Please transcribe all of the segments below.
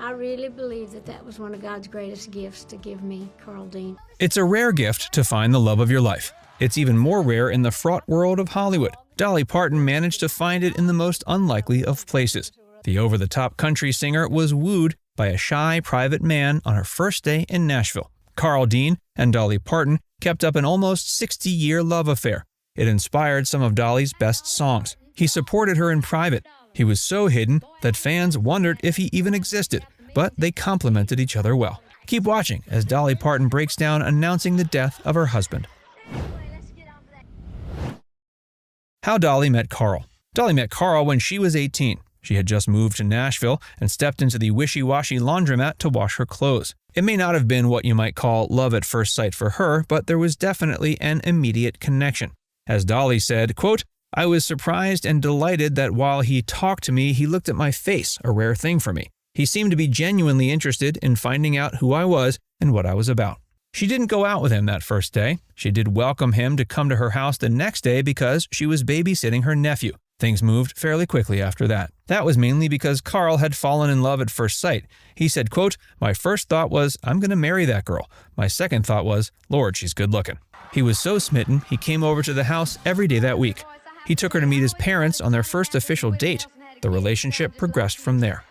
I really believe that that was one of God's greatest gifts to give me, Carl Dean. It's a rare gift to find the love of your life. It's even more rare in the fraught world of Hollywood. Dolly Parton managed to find it in the most unlikely of places. The over-the-top country singer was wooed by a shy private man on her first day in Nashville. Carl Dean and Dolly Parton kept up an almost 60-year love affair. It inspired some of Dolly's best songs. He supported her in private. He was so hidden that fans wondered if he even existed, but they complimented each other well. Keep watching as Dolly Parton breaks down announcing the death of her husband. How Dolly met Carl. Dolly met Carl when she was 18. She had just moved to Nashville and stepped into the wishy-washy laundromat to wash her clothes. It may not have been what you might call love at first sight for her, but there was definitely an immediate connection. As Dolly said, quote, "I was surprised and delighted that while he talked to me, he looked at my face, a rare thing for me. He seemed to be genuinely interested in finding out who I was and what I was about." She didn't go out with him that first day. She did welcome him to come to her house the next day because she was babysitting her nephew. Things moved fairly quickly after that. That was mainly because Carl had fallen in love at first sight. He said, quote, "My first thought was, I'm going to marry that girl. My second thought was, Lord, she's good looking." He was so smitten, he came over to the house every day that week. He took her to meet his parents on their first official date. The relationship progressed from there.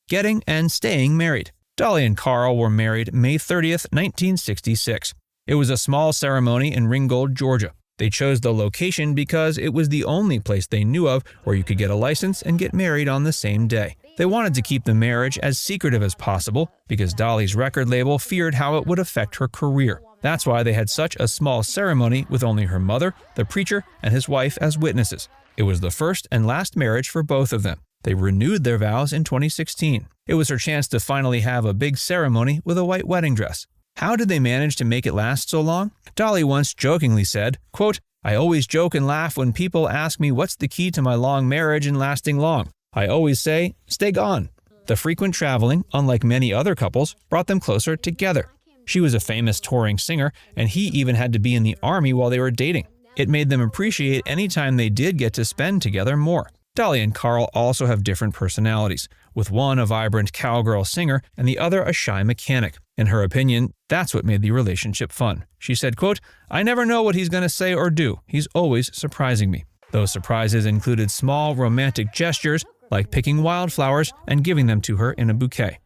Getting and staying married. Dolly and Carl were married May 30th, 1966. It was a small ceremony in Ringgold, Georgia. They chose the location because it was the only place they knew of where you could get a license and get married on the same day. They wanted to keep the marriage as secretive as possible because Dolly's record label feared how it would affect her career. That's why they had such a small ceremony with only her mother, the preacher, and his wife as witnesses. It was the first and last marriage for both of them. They renewed their vows in 2016. It was her chance to finally have a big ceremony with a white wedding dress. How did they manage to make it last so long? Dolly once jokingly said, quote, "I always joke and laugh when people ask me what's the key to my long marriage and lasting long. I always say, stay gone." The frequent traveling, unlike many other couples, brought them closer together. She was a famous touring singer, and he even had to be in the army while they were dating. It made them appreciate any time they did get to spend together more. Dolly and Carl also have different personalities, with one a vibrant cowgirl singer and the other a shy mechanic. In her opinion, that's what made the relationship fun. She said, quote, "I never know what he's going to say or do. He's always surprising me." Those surprises included small romantic gestures like picking wildflowers and giving them to her in a bouquet.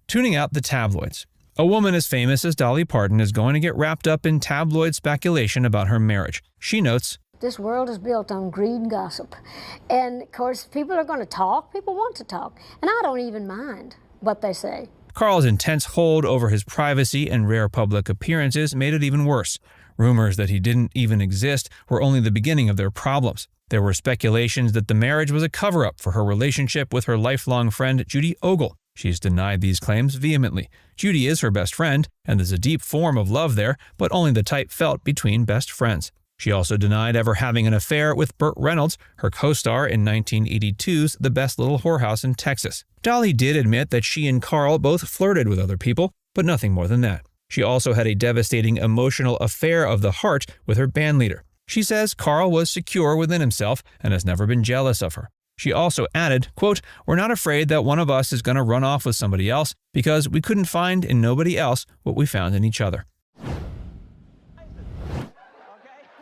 Tuning out the tabloids. A woman as famous as Dolly Parton is going to get wrapped up in tabloid speculation about her marriage. She notes, This world is built on greed and gossip. And, of course, people are going to talk. People want to talk. And I don't even mind what they say. Carl's intense hold over his privacy and rare public appearances made it even worse. Rumors that he didn't even exist were only the beginning of their problems. There were speculations that the marriage was a cover-up for her relationship with her lifelong friend Judy Ogle. She's denied these claims vehemently. Judy is her best friend, and there's a deep form of love there, but only the type felt between best friends. She also denied ever having an affair with Burt Reynolds, her co-star in 1982's The Best Little Whorehouse in Texas. Dolly did admit that she and Carl both flirted with other people, but nothing more than that. She also had a devastating emotional affair of the heart with her bandleader. She says Carl was secure within himself and has never been jealous of her. She also added, quote, "We're not afraid that one of us is going to run off with somebody else because we couldn't find in nobody else what we found in each other."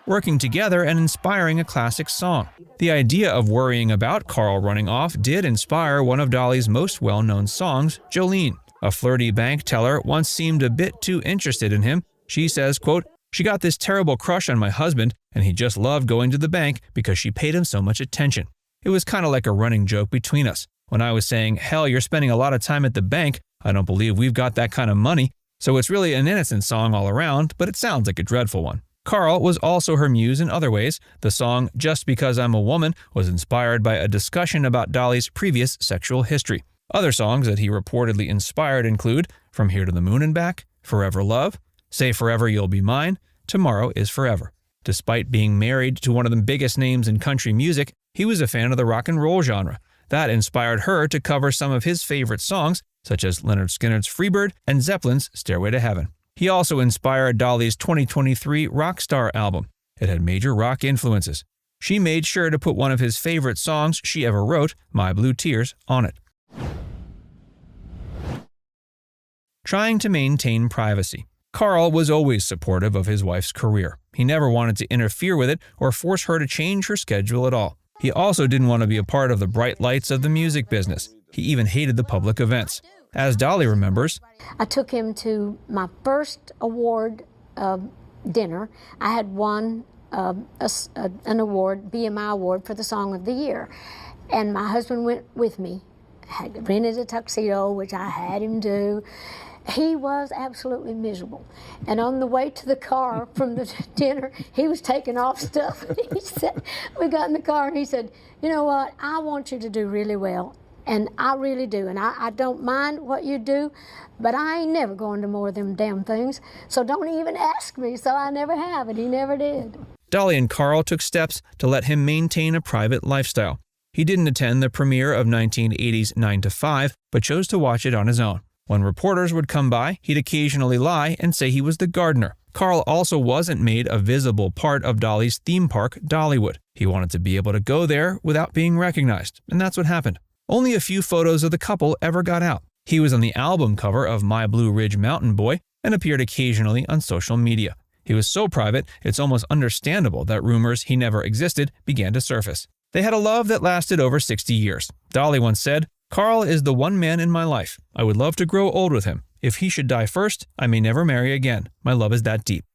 Working together and inspiring a classic song. The idea of worrying about Carl running off did inspire one of Dolly's most well-known songs, Jolene. A flirty bank teller once seemed a bit too interested in him. She says, quote, "She got this terrible crush on my husband, and he just loved going to the bank because she paid him so much attention. It was kind of like a running joke between us. When I was saying, hell, you're spending a lot of time at the bank. I don't believe we've got that kind of money." So it's really an innocent song all around, but it sounds like a dreadful one. Carl was also her muse in other ways. The song Just Because I'm a Woman was inspired by a discussion about Dolly's previous sexual history. Other songs that he reportedly inspired include From Here to the Moon and Back, Forever Love, Say Forever You'll Be Mine, Tomorrow is Forever. Despite being married to one of the biggest names in country music, he was a fan of the rock and roll genre. That inspired her to cover some of his favorite songs, such as Lynyrd Skynyrd's Freebird and Zeppelin's Stairway to Heaven. He also inspired Dolly's 2023 Rockstar album. It had major rock influences. She made sure to put one of his favorite songs she ever wrote, My Blue Tears, on it. Trying to maintain privacy. Carl was always supportive of his wife's career. He never wanted to interfere with it or force her to change her schedule at all. He also didn't want to be a part of the bright lights of the music business. He even hated the public events. As Dolly remembers, I took him to my first award dinner. I had won an award, BMI award, for the Song of the Year. And my husband went with me, had rented a tuxedo, which I had him do. He was absolutely miserable. And on the way to the car from the dinner, he was taking off stuff. He said, we got in the car and he said, you know what, I want you to do really well. And I really do. And I don't mind what you do, but I ain't never going to more of them damn things. So don't even ask me. So I never have, and he never did. Dolly and Carl took steps to let him maintain a private lifestyle. He didn't attend the premiere of 1980's 9 to 5, but chose to watch it on his own. When reporters would come by, he'd occasionally lie and say he was the gardener. Carl also wasn't made a visible part of Dolly's theme park, Dollywood. He wanted to be able to go there without being recognized, and that's what happened. Only a few photos of the couple ever got out. He was on the album cover of My Blue Ridge Mountain Boy and appeared occasionally on social media. He was so private, it's almost understandable that rumors he never existed began to surface. They had a love that lasted over 60 years. Dolly once said, "Carl is the one man in my life. I would love to grow old with him. If he should die first, I may never marry again. My love is that deep."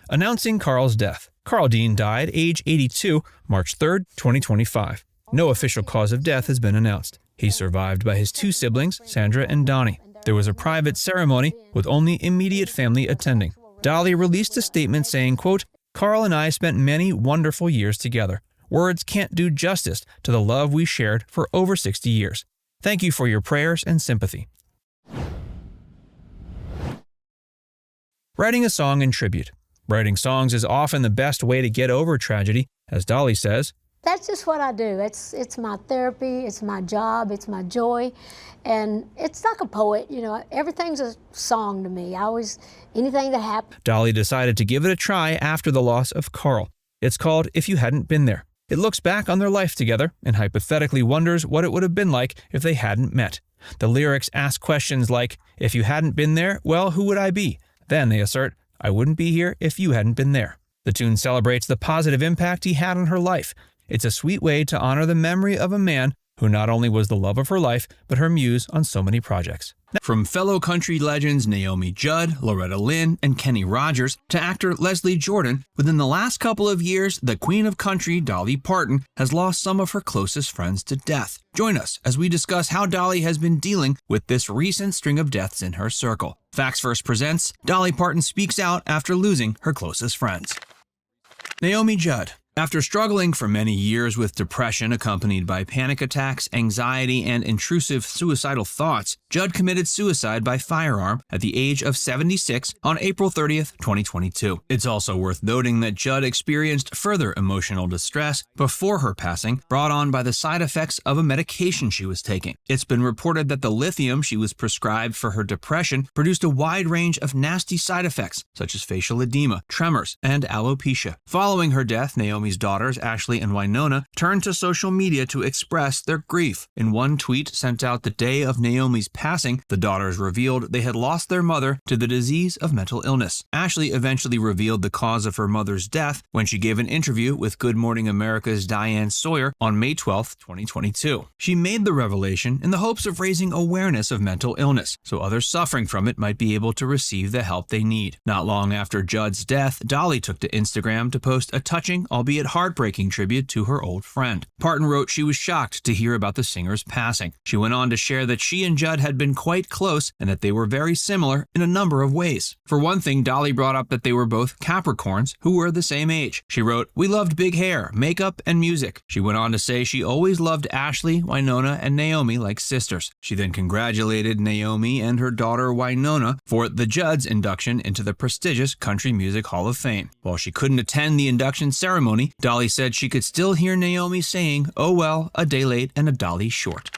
Announcing Carl's death. Carl Dean died, age 82, March 3, 2025. No official cause of death has been announced. He's survived by his two siblings, Sandra and Donnie. There was a private ceremony with only immediate family attending. Dolly released a statement saying, quote, "Carl and I spent many wonderful years together. Words can't do justice to the love we shared for over 60 years. Thank you for your prayers and sympathy." Writing a song in tribute. Writing songs is often the best way to get over tragedy, as Dolly says. That's just what I do. It's my therapy, it's my job, it's my joy, and it's like a poet, you know, everything's a song to me. Anything that happens. Dolly decided to give it a try after the loss of Carl. It's called If You Hadn't Been There. It looks back on their life together and hypothetically wonders what it would have been like if they hadn't met. The lyrics ask questions like, if you hadn't been there, well, who would I be? Then they assert, I wouldn't be here if you hadn't been there. The tune celebrates the positive impact he had on her life. It's a sweet way to honor the memory of a man who not only was the love of her life, but her muse on so many projects. From fellow country legends Naomi Judd, Loretta Lynn, and Kenny Rogers to actor Leslie Jordan, within the last couple of years, the queen of country, Dolly Parton, has lost some of her closest friends to death. Join us as we discuss how Dolly has been dealing with this recent string of deaths in her circle. Facts First presents Dolly Parton speaks out after losing her closest friends. Naomi Judd. After struggling for many years with depression accompanied by panic attacks, anxiety, and intrusive suicidal thoughts, Judd committed suicide by firearm at the age of 76 on April 30th, 2022. It's also worth noting that Judd experienced further emotional distress before her passing, brought on by the side effects of a medication she was taking. It's been reported that the lithium she was prescribed for her depression produced a wide range of nasty side effects, such as facial edema, tremors, and alopecia. Following her death, Naomi's daughters, Ashley and Winona, turned to social media to express their grief. In one tweet sent out the day of Naomi's passing, the daughters revealed they had lost their mother to the disease of mental illness. Ashley eventually revealed the cause of her mother's death when she gave an interview with Good Morning America's Diane Sawyer on May 12, 2022. She made the revelation in the hopes of raising awareness of mental illness, so others suffering from it might be able to receive the help they need. Not long after Judd's death, Dolly took to Instagram to post a touching, albeit heartbreaking tribute to her old friend. Parton wrote she was shocked to hear about the singer's passing. She went on to share that she and Judd had been quite close and that they were very similar in a number of ways. For one thing, Dolly brought up that they were both Capricorns who were the same age. She wrote, "We loved big hair, makeup, and music." She went on to say she always loved Ashley, Winona, and Naomi like sisters. She then congratulated Naomi and her daughter Winona for the Judds' induction into the prestigious Country Music Hall of Fame. While she couldn't attend the induction ceremony, Dolly said she could still hear Naomi saying, "Oh well, a day late and a dolly short."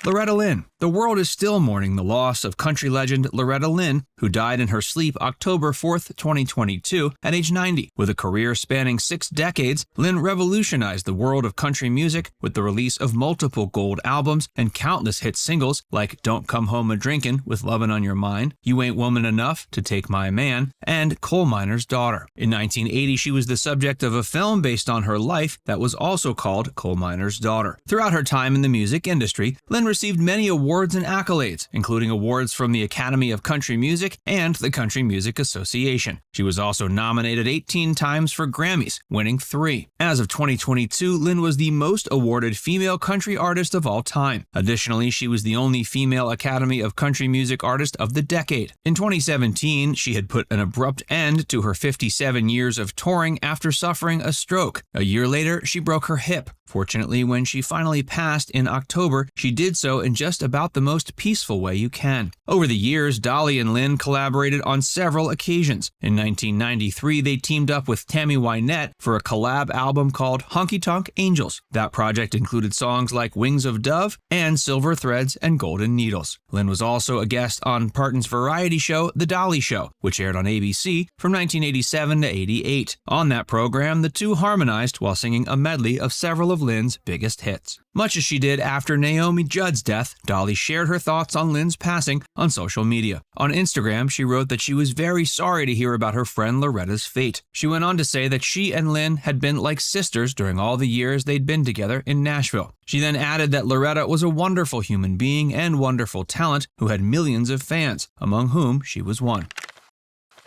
Loretta Lynn. The world is still mourning the loss of country legend Loretta Lynn, who died in her sleep October 4th, 2022, at age 90. With a career spanning 6 decades, Lynn revolutionized the world of country music with the release of multiple gold albums and countless hit singles like Don't Come Home A-Drinkin' with Lovin' on Your Mind, You Ain't Woman Enough to Take My Man, and Coal Miner's Daughter. In 1980, she was the subject of a film based on her life that was also called Coal Miner's Daughter. Throughout her time in the music industry, Lynn received many awards and accolades, including awards from the Academy of Country Music and the Country Music Association. She was also nominated 18 times for Grammys, winning 3. As of 2022, Lynn was the most awarded female country artist of all time. Additionally, she was the only female Academy of Country Music Artist of the Decade. In 2017, she had put an abrupt end to her 57 years of touring after suffering a stroke. A year later, she broke her hip. Fortunately, when she finally passed in October, she did so in just about the most peaceful way you can. Over the years, Dolly and Lynn collaborated on several occasions. In 1993, they teamed up with Tammy Wynette for a collab album called Honky Tonk Angels. That project included songs like Wings of Dove and Silver Threads and Golden Needles. Lynn was also a guest on Parton's variety show, The Dolly Show, which aired on ABC from 1987 to 88. On that program, the two harmonized while singing a medley of several of Lynn's biggest hits. Much as she did after Naomi Judd's death, Dolly shared her thoughts on Lynn's passing on social media. On Instagram, she wrote that she was very sorry to hear about her friend Loretta's fate. She went on to say that she and Lynn had been like sisters during all the years they'd been together in Nashville. She then added that Loretta was a wonderful human being and wonderful talent who had millions of fans, among whom she was one.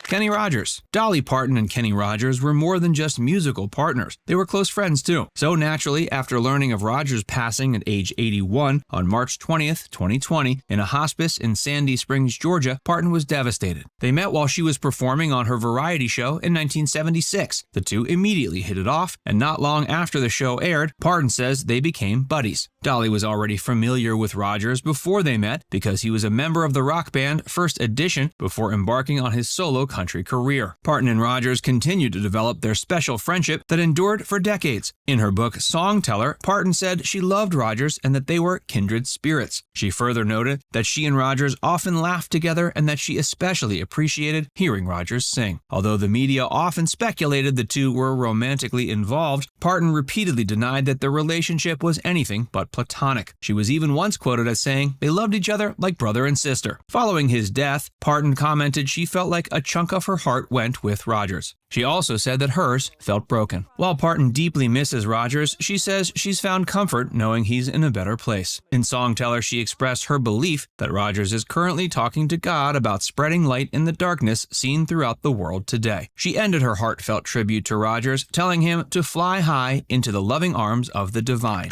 Kenny Rogers. Dolly Parton and Kenny Rogers were more than just musical partners. They were close friends too. So naturally, after learning of Rogers' passing at age 81 on March 20th, 2020, in a hospice in Sandy Springs, Georgia, Parton was devastated. They met while she was performing on her variety show in 1976. The two immediately hit it off, and not long after the show aired, Parton says they became buddies. Dolly was already familiar with Rogers before they met because he was a member of the rock band First Edition before embarking on his solo country career. Parton and Rogers continued to develop their special friendship that endured for decades. In her book Songteller, Parton said she loved Rogers and that they were kindred spirits. She further noted that she and Rogers often laughed together and that she especially appreciated hearing Rogers sing. Although the media often speculated the two were romantically involved, Parton repeatedly denied that their relationship was anything but platonic. She was even once quoted as saying they loved each other like brother and sister. Following his death, Parton commented she felt like a chunk of her heart went with Rogers. She also said that hers felt broken. While Parton deeply misses Rogers, she says she's found comfort knowing he's in a better place. In Songteller, she expressed her belief that Rogers is currently talking to God about spreading light in the darkness seen throughout the world today. She ended her heartfelt tribute to Rogers, telling him to fly high into the loving arms of the divine.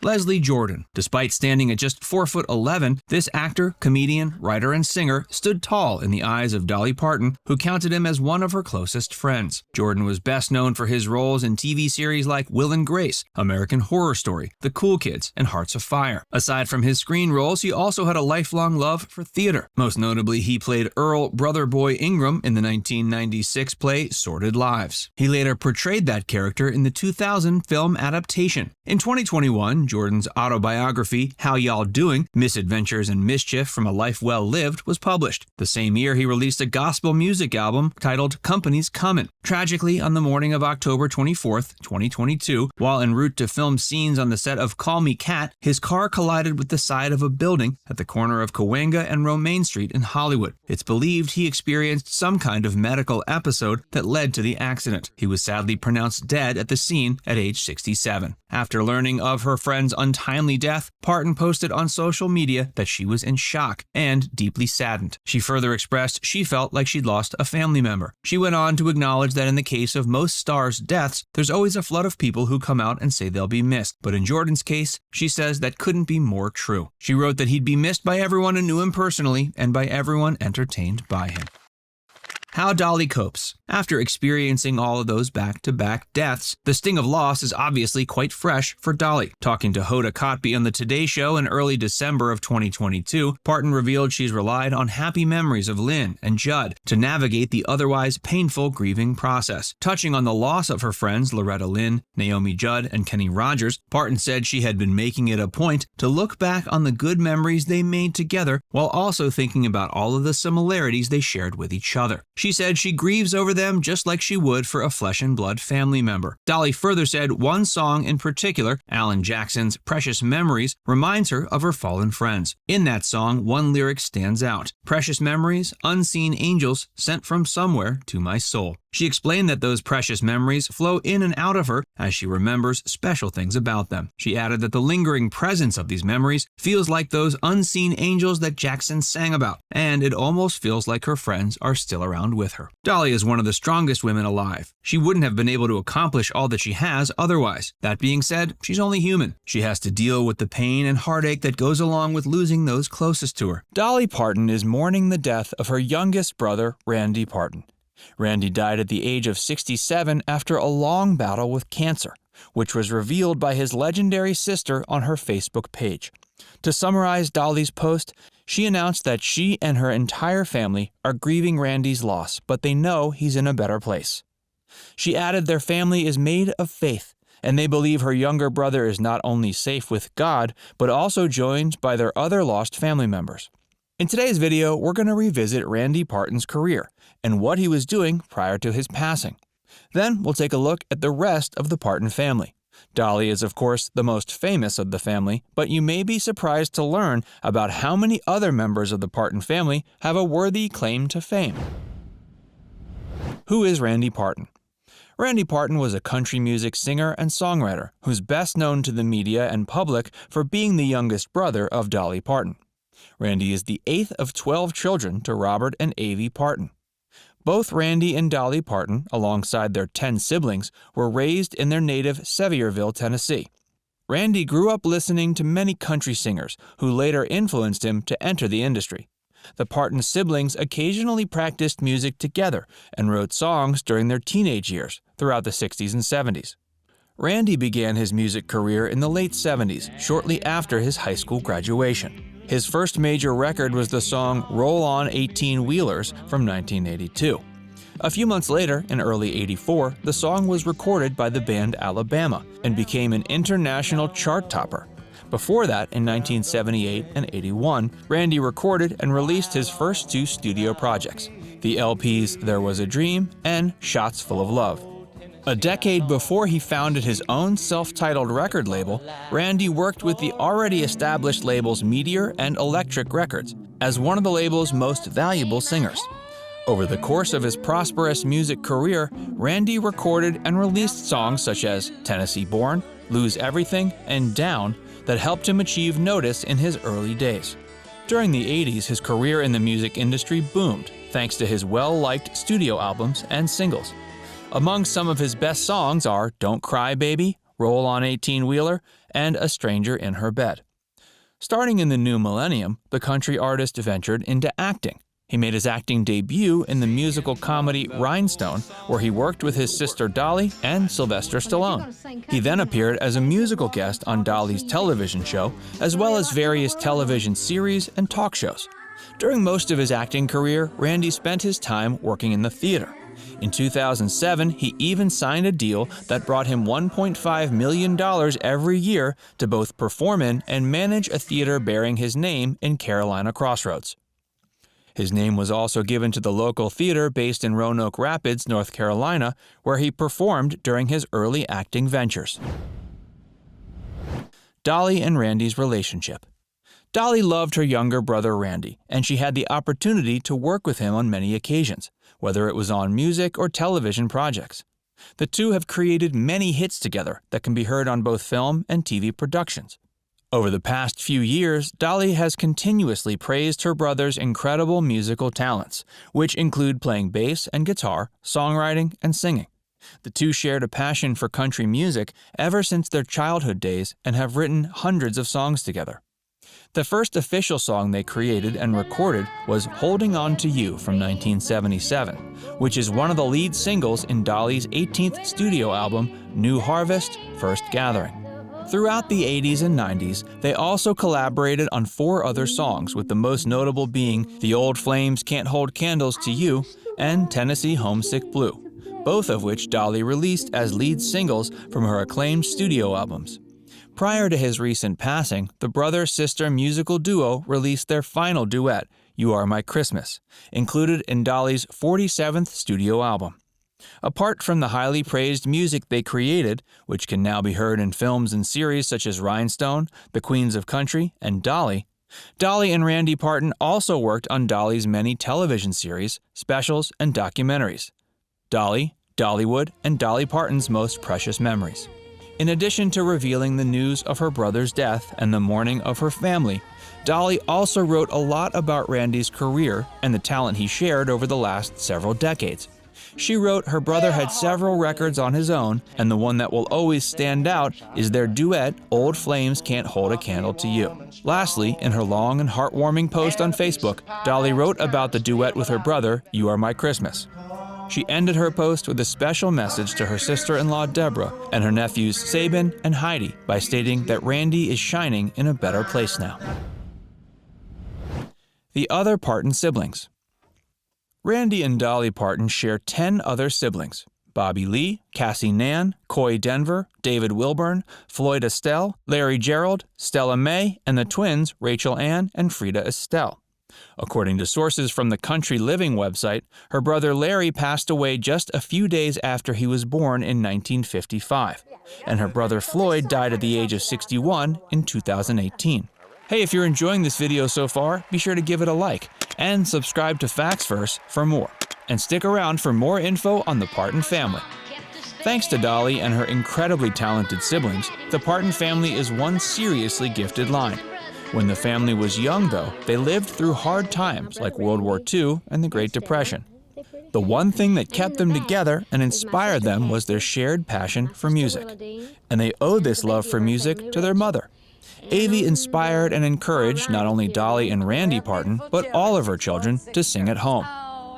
Leslie Jordan. Despite standing at just 4'11", this actor, comedian, writer, and singer stood tall in the eyes of Dolly Parton, who counted him as one of her closest friends. Jordan was best known for his roles in TV series like Will and Grace, American Horror Story, The Cool Kids, and Hearts of Fire. Aside from his screen roles, he also had a lifelong love for theater. Most notably, he played Earl Brother Boy Ingram in the 1996 play Sordid Lives. He later portrayed that character in the 2000 film adaptation. In 2021, Jordan's autobiography, How Y'all Doing? Misadventures and Mischief from a Life Well Lived, was published. The same year, he released a gospel music album titled Company's Comin'. Tragically, on the morning of October 24th, 2022, while en route to film scenes on the set of Call Me Kat, his car collided with the side of a building at the corner of Cahuenga and Romaine Street in Hollywood. It's believed he experienced some kind of medical episode that led to the accident. He was sadly pronounced dead at the scene at age 67. After learning of her friend's untimely death, Parton posted on social media that she was in shock and deeply saddened. She further expressed she felt like she'd lost a family member. She went on to acknowledge that in the case of most stars' deaths, there's always a flood of people who come out and say they'll be missed. But in Jordan's case, she says that couldn't be more true. She wrote that he'd be missed by everyone who knew him personally and by everyone entertained by him. How Dolly copes. After experiencing all of those back-to-back deaths, the sting of loss is obviously quite fresh for Dolly. Talking to Hoda Kotb on the Today Show in early December of 2022, Parton revealed she's relied on happy memories of Lynn and Judd to navigate the otherwise painful grieving process. Touching on the loss of her friends Loretta Lynn, Naomi Judd, and Kenny Rogers, Parton said she had been making it a point to look back on the good memories they made together while also thinking about all of the similarities they shared with each other. She said she grieves over them just like she would for a flesh and blood family member. Dolly further said one song in particular, Alan Jackson's Precious Memories, reminds her of her fallen friends. In that song, one lyric stands out: "Precious memories, unseen angels sent from somewhere to my soul." She explained that those precious memories flow in and out of her as she remembers special things about them. She added that the lingering presence of these memories feels like those unseen angels that Jackson sang about, and it almost feels like her friends are still around with her. Dolly is one of the strongest women alive. She wouldn't have been able to accomplish all that she has otherwise. That being said, she's only human. She has to deal with the pain and heartache that goes along with losing those closest to her. Dolly Parton is mourning the death of her youngest brother, Randy Parton. Randy died at the age of 67 after a long battle with cancer, which was revealed by his legendary sister on her Facebook page. To summarize Dolly's post, she announced that she and her entire family are grieving Randy's loss, but they know he's in a better place. She added their family is made of faith, and they believe her younger brother is not only safe with God, but also joined by their other lost family members. In today's video, we're going to revisit Randy Parton's career and what he was doing prior to his passing. Then we'll take a look at the rest of the Parton family. Dolly is, of course, the most famous of the family, but you may be surprised to learn about how many other members of the Parton family have a worthy claim to fame. Who is Randy Parton? Randy Parton was a country music singer and songwriter who's best known to the media and public for being the youngest brother of Dolly Parton. Randy is the 8th of 12 children to Robert and Avie Parton. Both Randy and Dolly Parton, alongside their 10 siblings, were raised in their native Sevierville, Tennessee. Randy grew up listening to many country singers who later influenced him to enter the industry. The Parton siblings occasionally practiced music together and wrote songs during their teenage years throughout the 60s and 70s. Randy began his music career in the late 70s, shortly after his high school graduation. His first major record was the song Roll On 18-Wheelers from 1982. A few months later, in early '84, the song was recorded by the band Alabama and became an international chart topper. Before that, in 1978 and '81, Randy recorded and released his first 2 studio projects, the LPs There Was a Dream and Shots Full of Love. A decade before he founded his own self-titled record label, Randy worked with the already established labels Meteor and Electric Records as one of the label's most valuable singers. Over the course of his prosperous music career, Randy recorded and released songs such as Tennessee Born, Lose Everything, and Down that helped him achieve notice in his early days. During the 80s, his career in the music industry boomed thanks to his well-liked studio albums and singles. Among some of his best songs are Don't Cry Baby, Roll On 18-Wheeler, and A Stranger in Her Bed. Starting in the new millennium, the country artist ventured into acting. He made his acting debut in the musical comedy Rhinestone, where he worked with his sister Dolly and Sylvester Stallone. He then appeared as a musical guest on Dolly's television show, as well as various television series and talk shows. During most of his acting career, Randy spent his time working in the theater. In 2007, he even signed a deal that brought him $1.5 million every year to both perform in and manage a theater bearing his name in Carolina Crossroads. His name was also given to the local theater based in Roanoke Rapids, North Carolina, where he performed during his early acting ventures. Dolly and Randy's relationship. Dolly loved her younger brother Randy, and she had the opportunity to work with him on many occasions, whether it was on music or television projects. The two have created many hits together that can be heard on both film and TV productions. Over the past few years, Dolly has continuously praised her brother's incredible musical talents, which include playing bass and guitar, songwriting, and singing. The two shared a passion for country music ever since their childhood days and have written hundreds of songs together. The first official song they created and recorded was Holding On to You from 1977, which is one of the lead singles in Dolly's 18th studio album, New Harvest, First Gathering. Throughout the 80s and 90s, they also collaborated on 4 other songs, with the most notable being The Old Flames Can't Hold Candles to You and Tennessee Homesick Blue, both of which Dolly released as lead singles from her acclaimed studio albums. Prior to his recent passing, the brother-sister musical duo released their final duet, You Are My Christmas, included in Dolly's 47th studio album. Apart from the highly praised music they created, which can now be heard in films and series such as Rhinestone, The Queens of Country, and Dolly, Dolly and Randy Parton also worked on Dolly's many television series, specials, and documentaries. Dolly, Dollywood, and Dolly Parton's Most Precious Memories. In addition to revealing the news of her brother's death and the mourning of her family, Dolly also wrote a lot about Randy's career and the talent he shared over the last several decades. She wrote her brother had several records on his own, and the one that will always stand out is their duet, Old Flames Can't Hold a Candle to You. Lastly, in her long and heartwarming post on Facebook, Dolly wrote about the duet with her brother, You Are My Christmas. She ended her post with a special message to her sister-in-law Deborah and her nephews Sabin and Heidi by stating that Randy is shining in a better place now. The other Parton siblings. Randy and Dolly Parton share 10 other siblings: Bobby Lee, Cassie Nan, Coy Denver, David Wilburn, Floyd Estelle, Larry Gerald, Stella Mae, and the twins Rachel Ann and Frida Estelle. According to sources from the Country Living website, her brother Larry passed away just a few days after he was born in 1955, and her brother Floyd died at the age of 61 in 2018. Hey, if you're enjoying this video so far, be sure to give it a like and subscribe to Facts Verse for more. And stick around for more info on the Parton family. Thanks to Dolly and her incredibly talented siblings, the Parton family is one seriously gifted line. When the family was young, though, they lived through hard times like World War II and the Great Depression. The one thing that kept them together and inspired them was their shared passion for music. And they owe this love for music to their mother. Avie inspired and encouraged not only Dolly and Randy Parton, but all of her children to sing at home.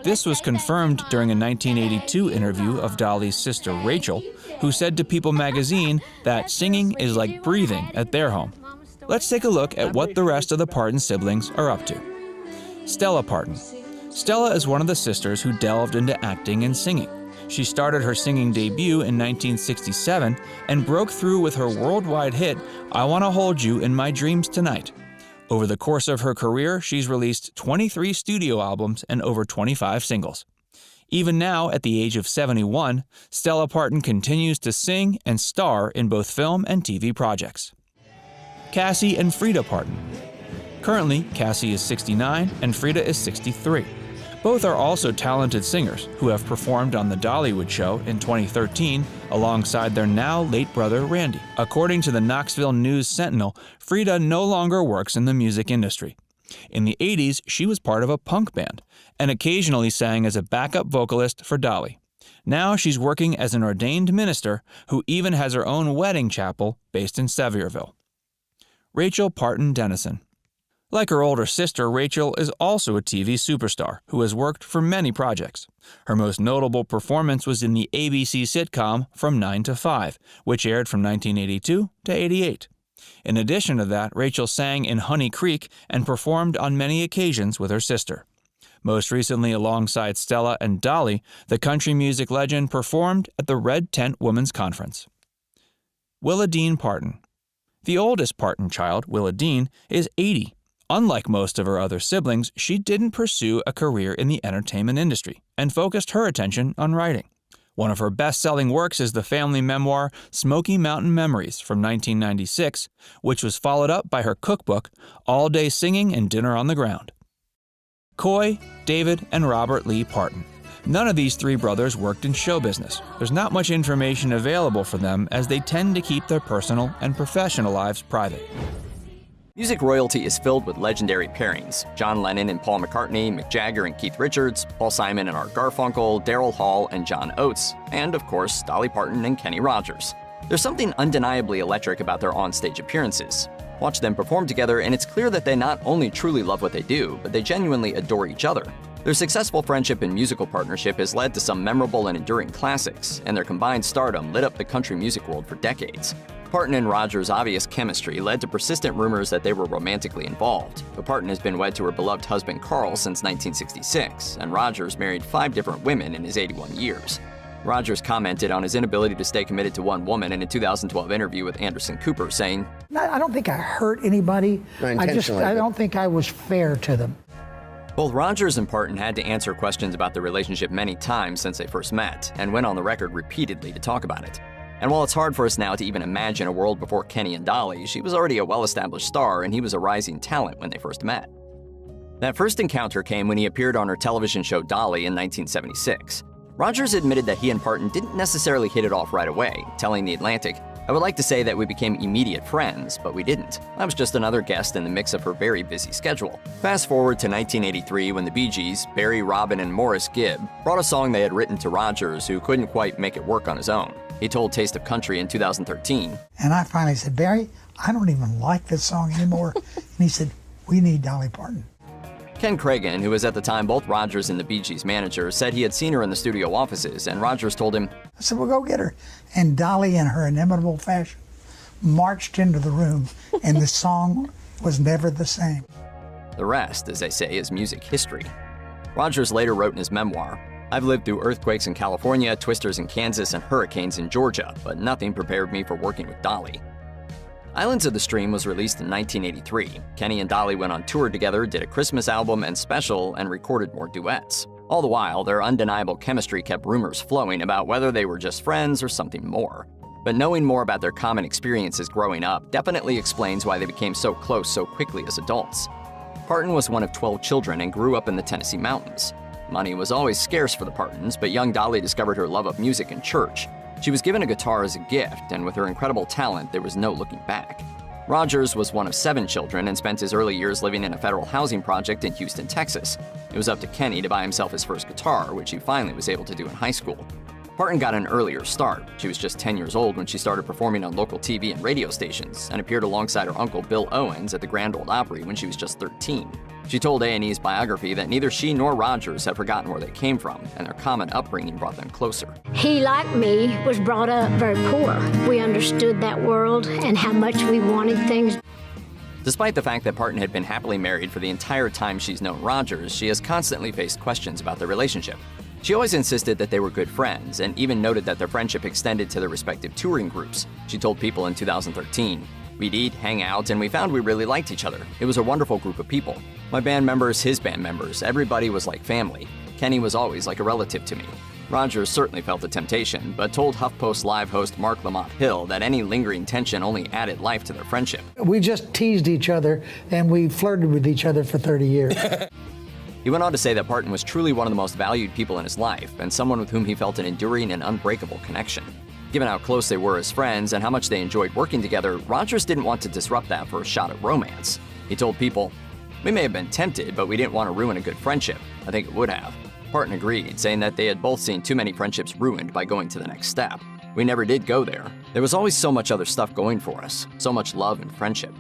This was confirmed during a 1982 interview of Dolly's sister Rachel, who said to People magazine that singing is like breathing at their home. Let's take a look at what the rest of the Parton siblings are up to. Stella Parton. Stella is one of the sisters who delved into acting and singing. She started her singing debut in 1967 and broke through with her worldwide hit, I Wanna Hold You in My Dreams Tonight. Over the course of her career, she's released 23 studio albums and over 25 singles. Even now, at the age of 71, Stella Parton continues to sing and star in both film and TV projects. Cassie and Frida Parton. Currently, Cassie is 69 and Frida is 63. Both are also talented singers who have performed on The Dollywood Show in 2013 alongside their now late brother Randy. According to the Knoxville News Sentinel, Frida no longer works in the music industry. In the 80s, she was part of a punk band and occasionally sang as a backup vocalist for Dolly. Now she's working as an ordained minister who even has her own wedding chapel based in Sevierville. Rachel Parton Dennison. Like her older sister, Rachel is also a TV superstar who has worked for many projects. Her most notable performance was in the ABC sitcom From 9 to 5, which aired from 1982 to 88. In addition to that, Rachel sang in Honey Creek and performed on many occasions with her sister. Most recently, alongside Stella and Dolly, the country music legend performed at the Red Tent Women's Conference. Willa Dean Parton. The oldest Parton child, Willa Dean, is 80. Unlike most of her other siblings, she didn't pursue a career in the entertainment industry and focused her attention on writing. One of her best-selling works is the family memoir Smoky Mountain Memories from 1996, which was followed up by her cookbook All Day Singing and Dinner on the Ground. Coy, David, and Robert Lee Parton. None of these three brothers worked in show business. There's not much information available for them as they tend to keep their personal and professional lives private. Music royalty is filled with legendary pairings: John Lennon and Paul McCartney, Mick Jagger and Keith Richards, Paul Simon and Art Garfunkel, Daryl Hall and John Oates, and of course, Dolly Parton and Kenny Rogers. There's something undeniably electric about their onstage appearances. Watch them perform together, and it's clear that they not only truly love what they do, but they genuinely adore each other. Their successful friendship and musical partnership has led to some memorable and enduring classics, and their combined stardom lit up the country music world for decades. Parton and Rogers' obvious chemistry led to persistent rumors that they were romantically involved, but Parton has been wed to her beloved husband Carl since 1966, and Rogers married 5 different women in his 81 years. Rogers commented on his inability to stay committed to one woman in a 2012 interview with Anderson Cooper, saying, I don't think I hurt anybody. I don't think I was fair to them. Both Rogers and Parton had to answer questions about their relationship many times since they first met, and went on the record repeatedly to talk about it. And while it's hard for us now to even imagine a world before Kenny and Dolly, she was already a well-established star and he was a rising talent when they first met. That first encounter came when he appeared on her television show Dolly in 1976. Rogers admitted that he and Parton didn't necessarily hit it off right away, telling The Atlantic, "I would like to say that we became immediate friends, but we didn't. I was just another guest in the mix of her very busy schedule." Fast forward to 1983 when the Bee Gees, Barry, Robin, and Morris Gibb, brought a song they had written to Rogers, who couldn't quite make it work on his own. He told Taste of Country in 2013, And I finally said, "Barry, I don't even like this song anymore." And he said, "We need Dolly Parton." Ken Cragen, who was at the time both Rogers and the Bee Gees' manager, said he had seen her in the studio offices, and Rogers told him, I said, "Well, go get her." And Dolly, in her inimitable fashion, marched into the room, and the song was never the same. The rest, as they say, is music history. Rogers later wrote in his memoir, "I've lived through earthquakes in California, twisters in Kansas, and hurricanes in Georgia, but nothing prepared me for working with Dolly." Islands of the Stream was released in 1983. Kenny and Dolly went on tour together, did a Christmas album and special, and recorded more duets. All the while, their undeniable chemistry kept rumors flowing about whether they were just friends or something more. But knowing more about their common experiences growing up definitely explains why they became so close so quickly as adults. Parton was one of 12 children and grew up in the Tennessee mountains. Money was always scarce for the Partons, but young Dolly discovered her love of music in church. She was given a guitar as a gift, and with her incredible talent, there was no looking back. Rogers was one of 7 children and spent his early years living in a federal housing project in Houston, Texas. It was up to Kenny to buy himself his first guitar, which he finally was able to do in high school. Parton got an earlier start. She was just 10 years old when she started performing on local TV and radio stations, and appeared alongside her uncle Bill Owens at the Grand Ole Opry when she was just 13. She told A&E's biography that neither she nor Rogers had forgotten where they came from, and their common upbringing brought them closer. He, like me, was brought up very poor. We understood that world and how much we wanted things. Despite the fact that Parton had been happily married for the entire time she's known Rogers, she has constantly faced questions about their relationship. She always insisted that they were good friends, and even noted that their friendship extended to their respective touring groups. She told People in 2013, "We'd eat, hang out, and we found we really liked each other. It was a wonderful group of people. My band members, his band members, everybody was like family. Kenny was always like a relative to me." Rogers certainly felt the temptation, but told HuffPost Live host Mark Lamont Hill that any lingering tension only added life to their friendship. We just teased each other, and we flirted with each other for 30 years. He went on to say that Parton was truly one of the most valued people in his life, and someone with whom he felt an enduring and unbreakable connection. Given how close they were as friends and how much they enjoyed working together, Rogers didn't want to disrupt that for a shot at romance. He told People, "We may have been tempted, but we didn't want to ruin a good friendship. I think it would have." Parton agreed, saying that they had both seen too many friendships ruined by going to the next step. "We never did go there. There was always so much other stuff going for us, so much love and friendship."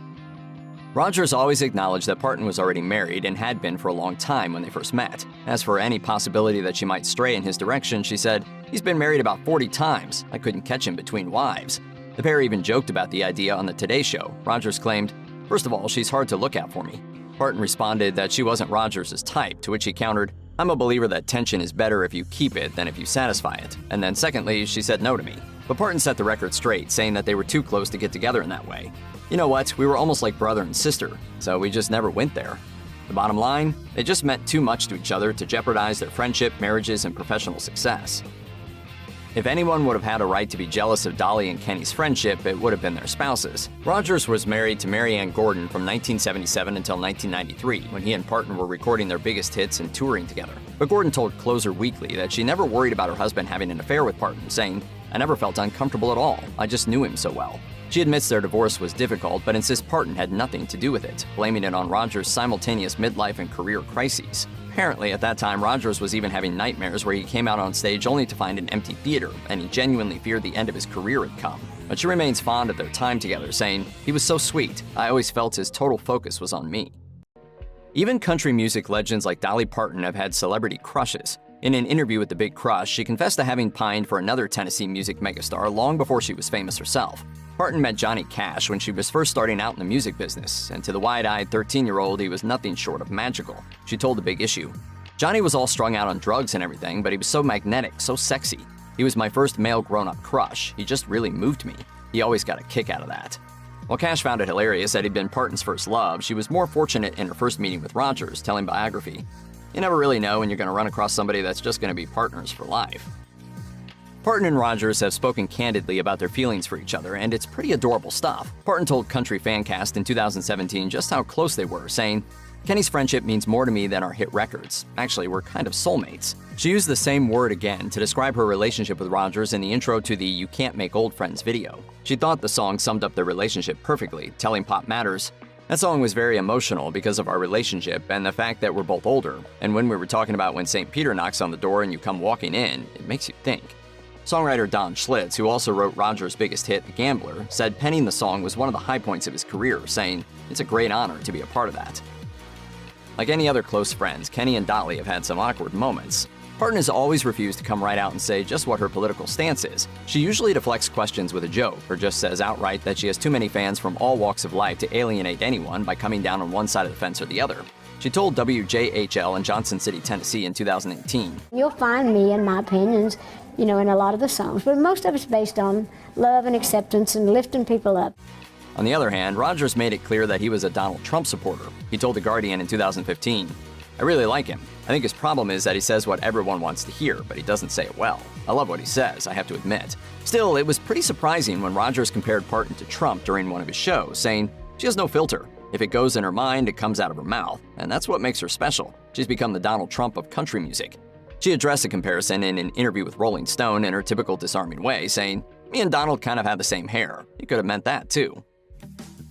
Rogers always acknowledged that Parton was already married and had been for a long time when they first met. As for any possibility that she might stray in his direction, she said, "He's been married about 40 times. I couldn't catch him between wives." The pair even joked about the idea on the Today Show. Rogers claimed, "First of all, she's hard to look at for me." Parton responded that she wasn't Rogers' type, to which he countered, "I'm a believer that tension is better if you keep it than if you satisfy it." And then secondly, she said no to me. But Parton set the record straight, saying that they were too close to get together in that way. "You know what, we were almost like brother and sister, so we just never went there." The bottom line, they just meant too much to each other to jeopardize their friendship, marriages, and professional success. If anyone would have had a right to be jealous of Dolly and Kenny's friendship, it would have been their spouses. Rogers was married to Mary Ann Gordon from 1977 until 1993, when he and Parton were recording their biggest hits and touring together. But Gordon told Closer Weekly that she never worried about her husband having an affair with Parton, saying, "I never felt uncomfortable at all. I just knew him so well." She admits their divorce was difficult, but insists Parton had nothing to do with it, blaming it on Rogers' simultaneous midlife and career crises. Apparently, at that time, Rogers was even having nightmares where he came out on stage only to find an empty theater, and he genuinely feared the end of his career had come. But she remains fond of their time together, saying, "He was so sweet. I always felt his total focus was on me." Even country music legends like Dolly Parton have had celebrity crushes. In an interview with The Big Crush, she confessed to having pined for another Tennessee music megastar long before she was famous herself. Parton met Johnny Cash when she was first starting out in the music business, and to the wide-eyed 13-year-old, he was nothing short of magical. She told The Big Issue, "Johnny was all strung out on drugs and everything, but he was so magnetic, so sexy. He was my first male grown-up crush. He just really moved me. He always got a kick out of that." While Cash found it hilarious that he'd been Parton's first love, she was more fortunate in her first meeting with Rogers, telling Biography, "You never really know when you're going to run across somebody that's just going to be partners for life." Parton and Rogers have spoken candidly about their feelings for each other, and it's pretty adorable stuff. Parton told Country Fancast in 2017 just how close they were, saying, "Kenny's friendship means more to me than our hit records. Actually, we're kind of soulmates." She used the same word again to describe her relationship with Rogers in the intro to the You Can't Make Old Friends video. She thought the song summed up their relationship perfectly, telling Pop Matters, "That song was very emotional because of our relationship and the fact that we're both older, and when we were talking about when St. Peter knocks on the door and you come walking in, it makes you think." Songwriter Don Schlitz, who also wrote Rogers' biggest hit, The Gambler, said penning the song was one of the high points of his career, saying, "It's a great honor to be a part of that." Like any other close friends, Kenny and Dolly have had some awkward moments. Parton has always refused to come right out and say just what her political stance is. She usually deflects questions with a joke, or just says outright that she has too many fans from all walks of life to alienate anyone by coming down on one side of the fence or the other. She told WJHL in Johnson City, Tennessee in 2018, You'll find me and my opinions, in a lot of the songs, but most of it's based on love and acceptance and lifting people up. On the other hand, Rogers made it clear that he was a Donald Trump supporter. He told The Guardian in 2015, "I really like him. I think his problem is that he says what everyone wants to hear, but he doesn't say it well. I love what he says, I have to admit." Still, it was pretty surprising when Rogers compared Parton to Trump during one of his shows, saying, "She has no filter. If it goes in her mind, it comes out of her mouth, and that's what makes her special. She's become the Donald Trump of country music." She addressed the comparison in an interview with Rolling Stone in her typical disarming way, saying, "Me and Donald kind of have the same hair. He could have meant that, too."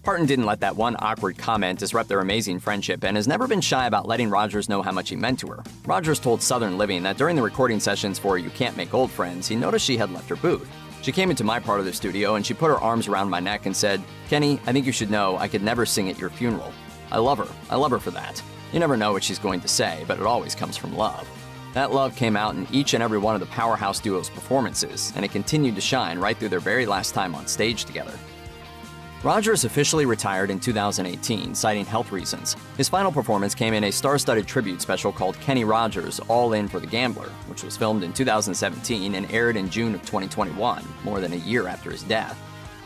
Parton didn't let that one awkward comment disrupt their amazing friendship and has never been shy about letting Rogers know how much he meant to her. Rogers told Southern Living that during the recording sessions for You Can't Make Old Friends, he noticed she had left her booth. She came into my part of the studio and she put her arms around my neck and said, "Kenny, I think you should know I could never sing at your funeral. I love her. I love her for that. You never know what she's going to say, but it always comes from love." That love came out in each and every one of the Powerhouse Duo's performances, and it continued to shine right through their very last time on stage together. Rogers officially retired in 2018, citing health reasons. His final performance came in a star-studded tribute special called Kenny Rogers All In for the Gambler, which was filmed in 2017 and aired in June of 2021, more than a year after his death.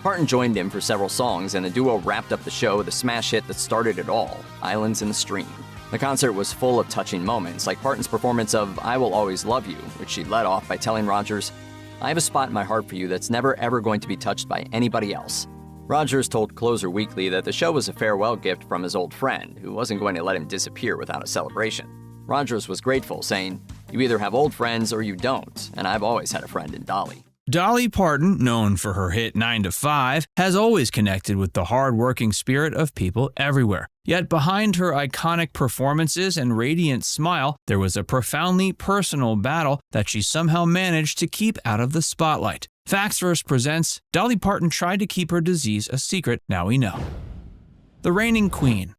Parton joined him for several songs, and the duo wrapped up the show with a smash hit that started it all, Islands in the Stream. The concert was full of touching moments, like Parton's performance of I Will Always Love You, which she led off by telling Rogers, "I have a spot in my heart for you that's never ever going to be touched by anybody else." Rogers told Closer Weekly that the show was a farewell gift from his old friend, who wasn't going to let him disappear without a celebration. Rogers was grateful, saying, "You either have old friends or you don't, and I've always had a friend in Dolly." Dolly Parton, known for her hit 9 to 5, has always connected with the hard-working spirit of people everywhere. Yet behind her iconic performances and radiant smile, there was a profoundly personal battle that she somehow managed to keep out of the spotlight. Facts First presents Dolly Parton tried to keep her disease a secret, now we know. The Reigning Queen.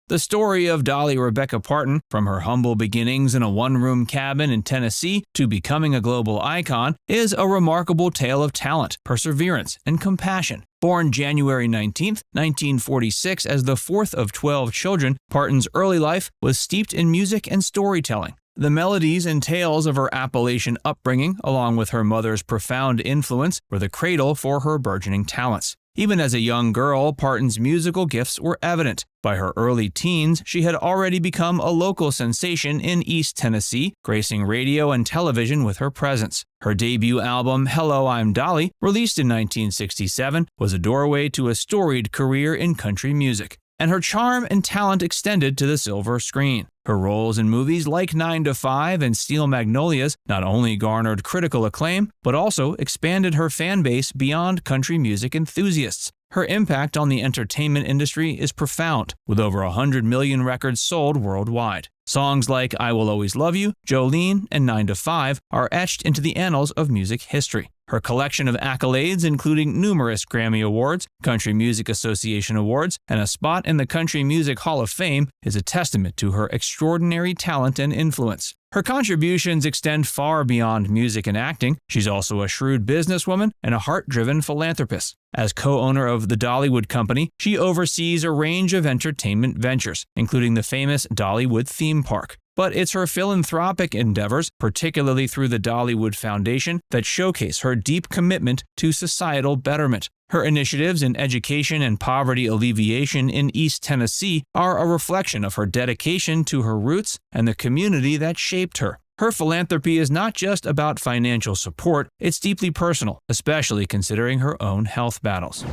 The story of Dolly Rebecca Parton, from her humble beginnings in a one-room cabin in Tennessee to becoming a global icon, is a remarkable tale of talent, perseverance, and compassion. Born January 19, 1946 as the fourth of 12 children, Parton's early life was steeped in music and storytelling. The melodies and tales of her Appalachian upbringing, along with her mother's profound influence, were the cradle for her burgeoning talents. Even as a young girl, Parton's musical gifts were evident. By her early teens, she had already become a local sensation in East Tennessee, gracing radio and television with her presence. Her debut album, Hello, I'm Dolly, released in 1967, was a doorway to a storied career in country music. And her charm and talent extended to the silver screen. Her roles in movies like 9 to 5 and Steel Magnolias not only garnered critical acclaim, but also expanded her fan base beyond country music enthusiasts. Her impact on the entertainment industry is profound, with over 100 million records sold worldwide. Songs like I Will Always Love You, Jolene, and 9 to 5 are etched into the annals of music history. Her collection of accolades, including numerous Grammy Awards, Country Music Association Awards, and a spot in the Country Music Hall of Fame, is a testament to her extraordinary talent and influence. Her contributions extend far beyond music and acting. She's also a shrewd businesswoman and a heart-driven philanthropist. As co-owner of the Dollywood Company, she oversees a range of entertainment ventures, including the famous Dollywood theme park. But it's her philanthropic endeavors, particularly through the Dollywood Foundation, that showcase her deep commitment to societal betterment. Her initiatives in education and poverty alleviation in East Tennessee are a reflection of her dedication to her roots and the community that shaped her. Her philanthropy is not just about financial support, it's deeply personal, especially considering her own health battles.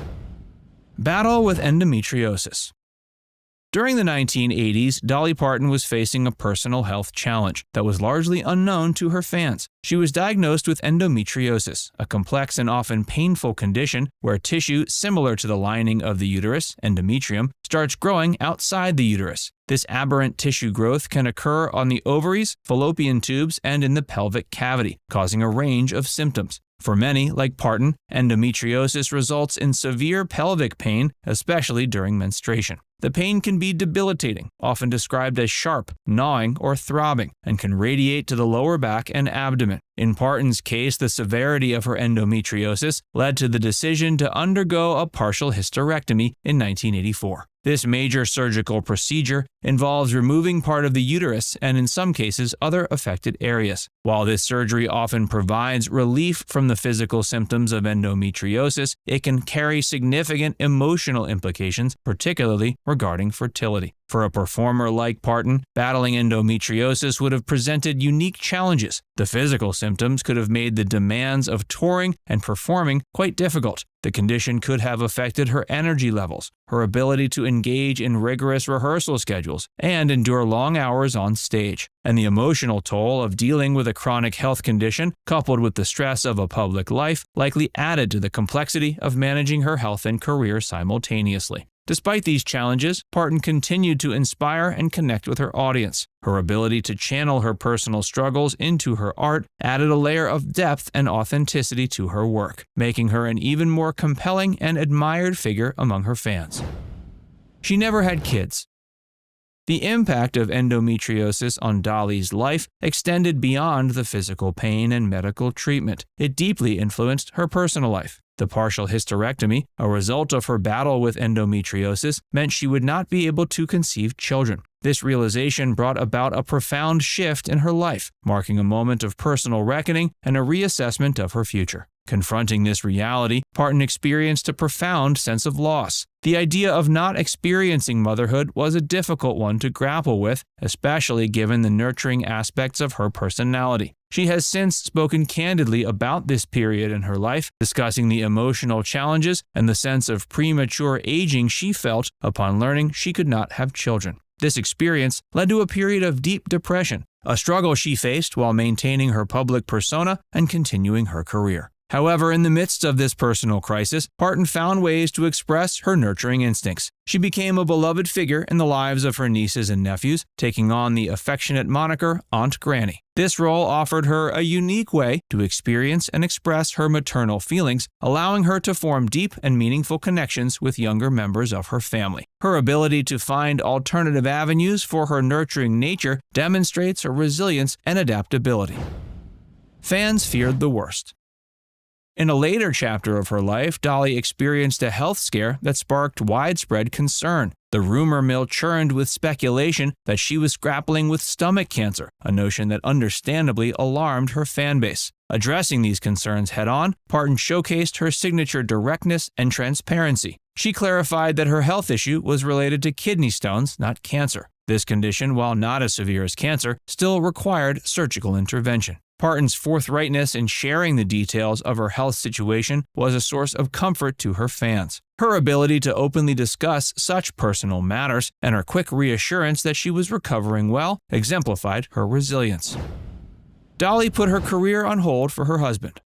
Battle with endometriosis. During the 1980s, Dolly Parton was facing a personal health challenge that was largely unknown to her fans. She was diagnosed with endometriosis, a complex and often painful condition where tissue similar to the lining of the uterus, endometrium, starts growing outside the uterus. This aberrant tissue growth can occur on the ovaries, fallopian tubes, and in the pelvic cavity, causing a range of symptoms. For many, like Parton, endometriosis results in severe pelvic pain, especially during menstruation. The pain can be debilitating, often described as sharp, gnawing, or throbbing, and can radiate to the lower back and abdomen. In Parton's case, the severity of her endometriosis led to the decision to undergo a partial hysterectomy in 1984. This major surgical procedure involves removing part of the uterus and, in some cases, other affected areas. While this surgery often provides relief from the physical symptoms of endometriosis, it can carry significant emotional implications, particularly regarding fertility. For a performer like Parton, battling endometriosis would have presented unique challenges. The physical symptoms could have made the demands of touring and performing quite difficult. The condition could have affected her energy levels, her ability to engage in rigorous rehearsal schedules, and endure long hours on stage. And the emotional toll of dealing with a chronic health condition, coupled with the stress of a public life, likely added to the complexity of managing her health and career simultaneously. Despite these challenges, Parton continued to inspire and connect with her audience. Her ability to channel her personal struggles into her art added a layer of depth and authenticity to her work, making her an even more compelling and admired figure among her fans. She never had kids. The impact of endometriosis on Dolly's life extended beyond the physical pain and medical treatment. It deeply influenced her personal life. The partial hysterectomy, a result of her battle with endometriosis, meant she would not be able to conceive children. This realization brought about a profound shift in her life, marking a moment of personal reckoning and a reassessment of her future. Confronting this reality, Parton experienced a profound sense of loss. The idea of not experiencing motherhood was a difficult one to grapple with, especially given the nurturing aspects of her personality. She has since spoken candidly about this period in her life, discussing the emotional challenges and the sense of premature aging she felt upon learning she could not have children. This experience led to a period of deep depression, a struggle she faced while maintaining her public persona and continuing her career. However, in the midst of this personal crisis, Parton found ways to express her nurturing instincts. She became a beloved figure in the lives of her nieces and nephews, taking on the affectionate moniker Aunt Granny. This role offered her a unique way to experience and express her maternal feelings, allowing her to form deep and meaningful connections with younger members of her family. Her ability to find alternative avenues for her nurturing nature demonstrates her resilience and adaptability. Fans feared the worst. In a later chapter of her life, Dolly experienced a health scare that sparked widespread concern. The rumor mill churned with speculation that she was grappling with stomach cancer, a notion that understandably alarmed her fan base. Addressing these concerns head-on, Parton showcased her signature directness and transparency. She clarified that her health issue was related to kidney stones, not cancer. This condition, while not as severe as cancer, still required surgical intervention. Parton's forthrightness in sharing the details of her health situation was a source of comfort to her fans. Her ability to openly discuss such personal matters and her quick reassurance that she was recovering well exemplified her resilience. Dolly put her career on hold for her husband.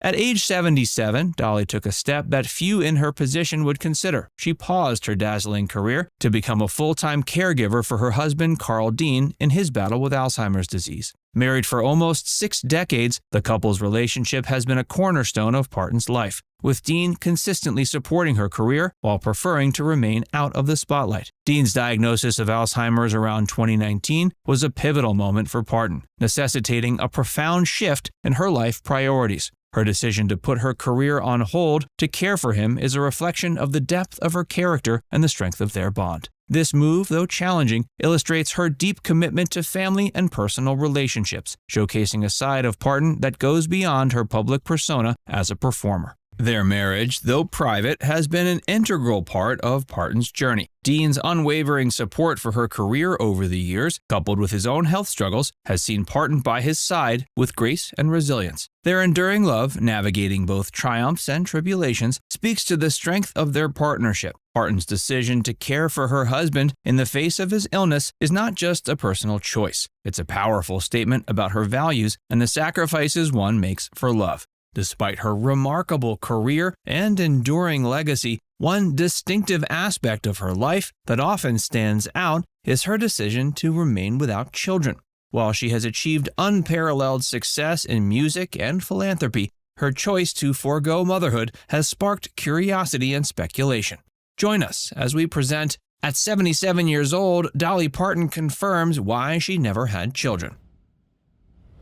At age 77, Dolly took a step that few in her position would consider. She paused her dazzling career to become a full-time caregiver for her husband, Carl Dean, in his battle with Alzheimer's disease. Married for almost 6 decades, the couple's relationship has been a cornerstone of Parton's life, with Dean consistently supporting her career while preferring to remain out of the spotlight. Dean's diagnosis of Alzheimer's around 2019 was a pivotal moment for Parton, necessitating a profound shift in her life priorities. Her decision to put her career on hold to care for him is a reflection of the depth of her character and the strength of their bond. This move, though challenging, illustrates her deep commitment to family and personal relationships, showcasing a side of Parton that goes beyond her public persona as a performer. Their marriage, though private, has been an integral part of Parton's journey. Dean's unwavering support for her career over the years, coupled with his own health struggles, has seen Parton by his side with grace and resilience. Their enduring love, navigating both triumphs and tribulations, speaks to the strength of their partnership. Parton's decision to care for her husband in the face of his illness is not just a personal choice. It's a powerful statement about her values and the sacrifices one makes for love. Despite her remarkable career and enduring legacy, one distinctive aspect of her life that often stands out is her decision to remain without children. While she has achieved unparalleled success in music and philanthropy, her choice to forego motherhood has sparked curiosity and speculation. Join us as we present, at 77 years old, Dolly Parton confirms why she never had children.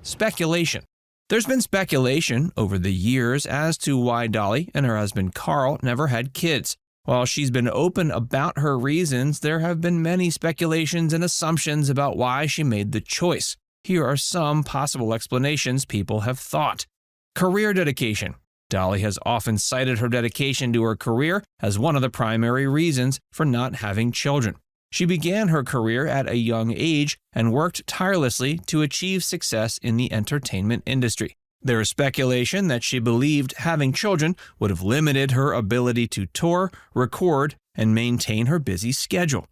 Speculation. There's been speculation over the years as to why Dolly and her husband Carl never had kids. While she's been open about her reasons, there have been many speculations and assumptions about why she made the choice. Here are some possible explanations people have thought. Career dedication. Dolly has often cited her dedication to her career as one of the primary reasons for not having children. She began her career at a young age and worked tirelessly to achieve success in the entertainment industry. There is speculation that she believed having children would have limited her ability to tour, record, and maintain her busy schedule.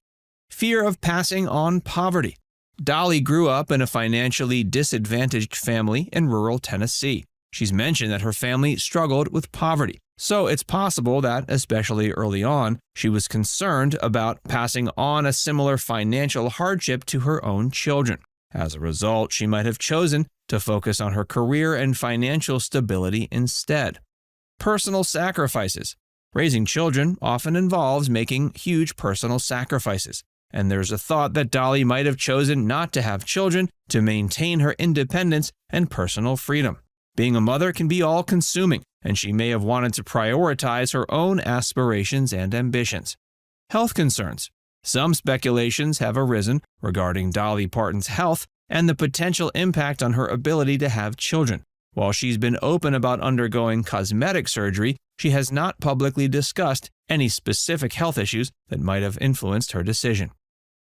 Fear of passing on poverty. Dolly grew up in a financially disadvantaged family in rural Tennessee. She's mentioned that her family struggled with poverty. So it's possible that, especially early on, she was concerned about passing on a similar financial hardship to her own children. As a result, she might have chosen to focus on her career and financial stability instead. Personal sacrifices. Raising children often involves making huge personal sacrifices, and there's a thought that Dolly might have chosen not to have children to maintain her independence and personal freedom. Being a mother can be all-consuming, and she may have wanted to prioritize her own aspirations and ambitions. Health concerns. Some speculations have arisen regarding Dolly Parton's health and the potential impact on her ability to have children. While she's been open about undergoing cosmetic surgery, she has not publicly discussed any specific health issues that might have influenced her decision.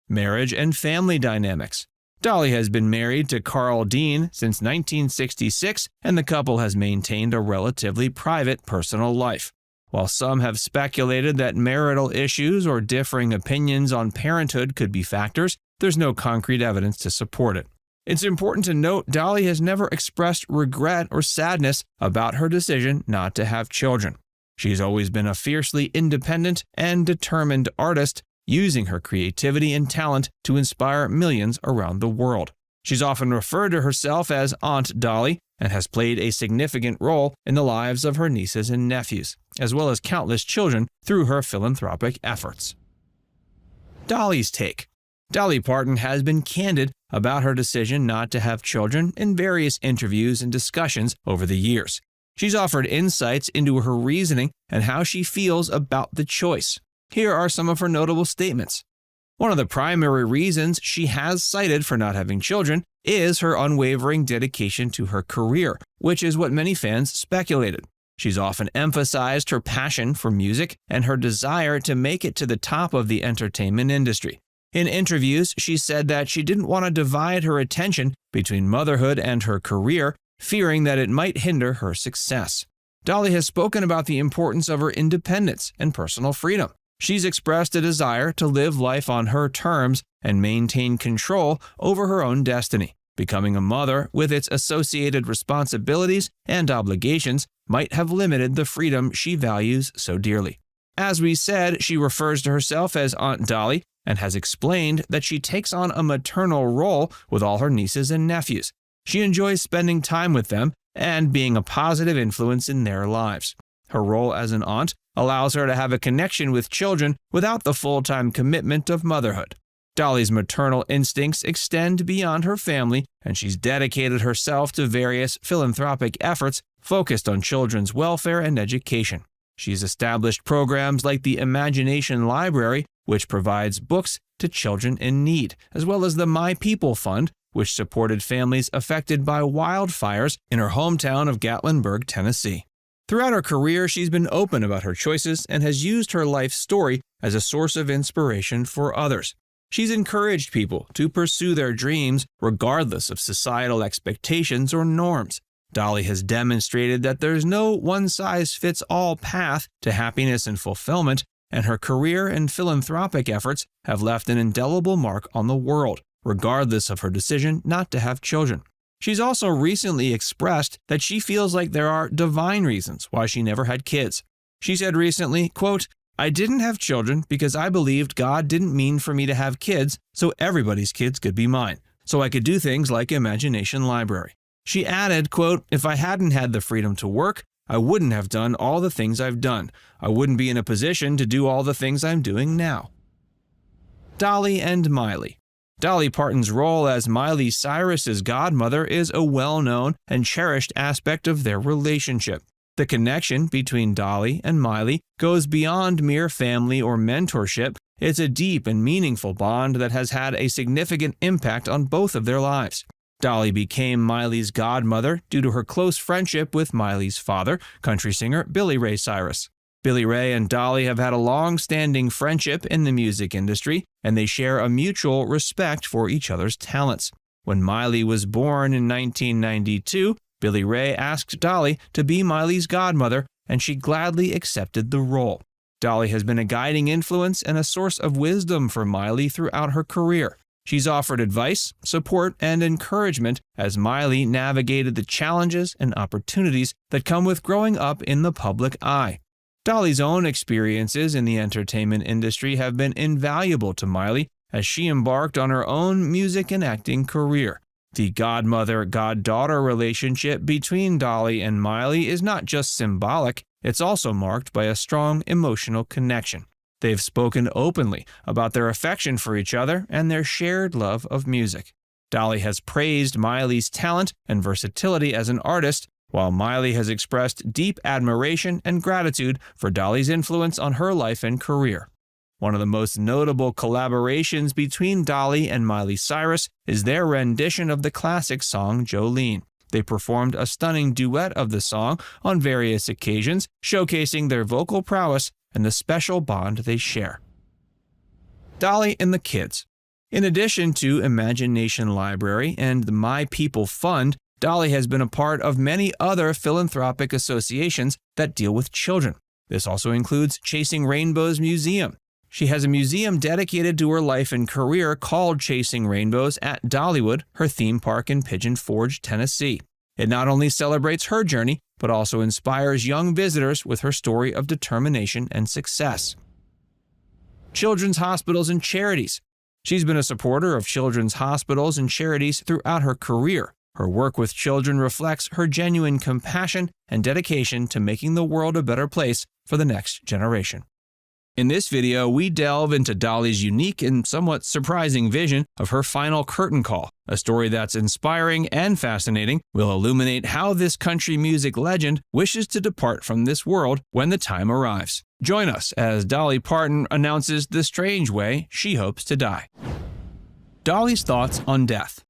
Marriage and family dynamics. Dolly has been married to Carl Dean since 1966, and the couple has maintained a relatively private personal life. While some have speculated that marital issues or differing opinions on parenthood could be factors, there's no concrete evidence to support it. It's important to note Dolly has never expressed regret or sadness about her decision not to have children. She's always been a fiercely independent and determined artist, using her creativity and talent to inspire millions around the world. She's often referred to herself as Aunt Dolly and has played a significant role in the lives of her nieces and nephews, as well as countless children through her philanthropic efforts. Dolly's take. Dolly Parton has been candid about her decision not to have children in various interviews and discussions over the years. She's offered insights into her reasoning and how she feels about the choice. Here are some of her notable statements. One of the primary reasons she has cited for not having children is her unwavering dedication to her career, which is what many fans speculated. She's often emphasized her passion for music and her desire to make it to the top of the entertainment industry. In interviews, she said that she didn't want to divide her attention between motherhood and her career, fearing that it might hinder her success. Dolly has spoken about the importance of her independence and personal freedom. She's expressed a desire to live life on her terms and maintain control over her own destiny. Becoming a mother with its associated responsibilities and obligations might have limited the freedom she values so dearly. As we said, she refers to herself as Aunt Dolly and has explained that she takes on a maternal role with all her nieces and nephews. She enjoys spending time with them and being a positive influence in their lives. Her role as an aunt allows her to have a connection with children without the full-time commitment of motherhood. Dolly's maternal instincts extend beyond her family, and she's dedicated herself to various philanthropic efforts focused on children's welfare and education. She's established programs like the Imagination Library, which provides books to children in need, as well as the My People Fund, which supported families affected by wildfires in her hometown of Gatlinburg, Tennessee. Throughout her career, she's been open about her choices and has used her life story as a source of inspiration for others. She's encouraged people to pursue their dreams regardless of societal expectations or norms. Dolly has demonstrated that there's no one-size-fits-all path to happiness and fulfillment, and her career and philanthropic efforts have left an indelible mark on the world, regardless of her decision not to have children. She's also recently expressed that she feels like there are divine reasons why she never had kids. She said recently, quote, "I didn't have children because I believed God didn't mean for me to have kids so everybody's kids could be mine, so I could do things like Imagination Library." She added, quote, "If I hadn't had the freedom to work, I wouldn't have done all the things I've done. I wouldn't be in a position to do all the things I'm doing now." Dolly and Miley. Dolly Parton's role as Miley Cyrus's godmother is a well-known and cherished aspect of their relationship. The connection between Dolly and Miley goes beyond mere family or mentorship. It's a deep and meaningful bond that has had a significant impact on both of their lives. Dolly became Miley's godmother due to her close friendship with Miley's father, country singer Billy Ray Cyrus. Billy Ray and Dolly have had a long-standing friendship in the music industry, and they share a mutual respect for each other's talents. When Miley was born in 1992, Billy Ray asked Dolly to be Miley's godmother, and she gladly accepted the role. Dolly has been a guiding influence and a source of wisdom for Miley throughout her career. She's offered advice, support, and encouragement as Miley navigated the challenges and opportunities that come with growing up in the public eye. Dolly's own experiences in the entertainment industry have been invaluable to Miley as she embarked on her own music and acting career. The godmother-goddaughter relationship between Dolly and Miley is not just symbolic, it's also marked by a strong emotional connection. They've spoken openly about their affection for each other and their shared love of music. Dolly has praised Miley's talent and versatility as an artist, while Miley has expressed deep admiration and gratitude for Dolly's influence on her life and career. One of the most notable collaborations between Dolly and Miley Cyrus is their rendition of the classic song Jolene. They performed a stunning duet of the song on various occasions, showcasing their vocal prowess and the special bond they share. Dolly and the Kids. In addition to Imagination Library and the My People Fund, Dolly has been a part of many other philanthropic associations that deal with children. This also includes Chasing Rainbows Museum. She has a museum dedicated to her life and career called Chasing Rainbows at Dollywood, her theme park in Pigeon Forge, Tennessee. It not only celebrates her journey, but also inspires young visitors with her story of determination and success. Children's hospitals and charities. She's been a supporter of children's hospitals and charities throughout her career. Her work with children reflects her genuine compassion and dedication to making the world a better place for the next generation. In this video, we delve into Dolly's unique and somewhat surprising vision of her final curtain call. A story that's inspiring and fascinating will illuminate how this country music legend wishes to depart from this world when the time arrives. Join us as Dolly Parton announces the strange way she hopes to die. Dolly's thoughts on death.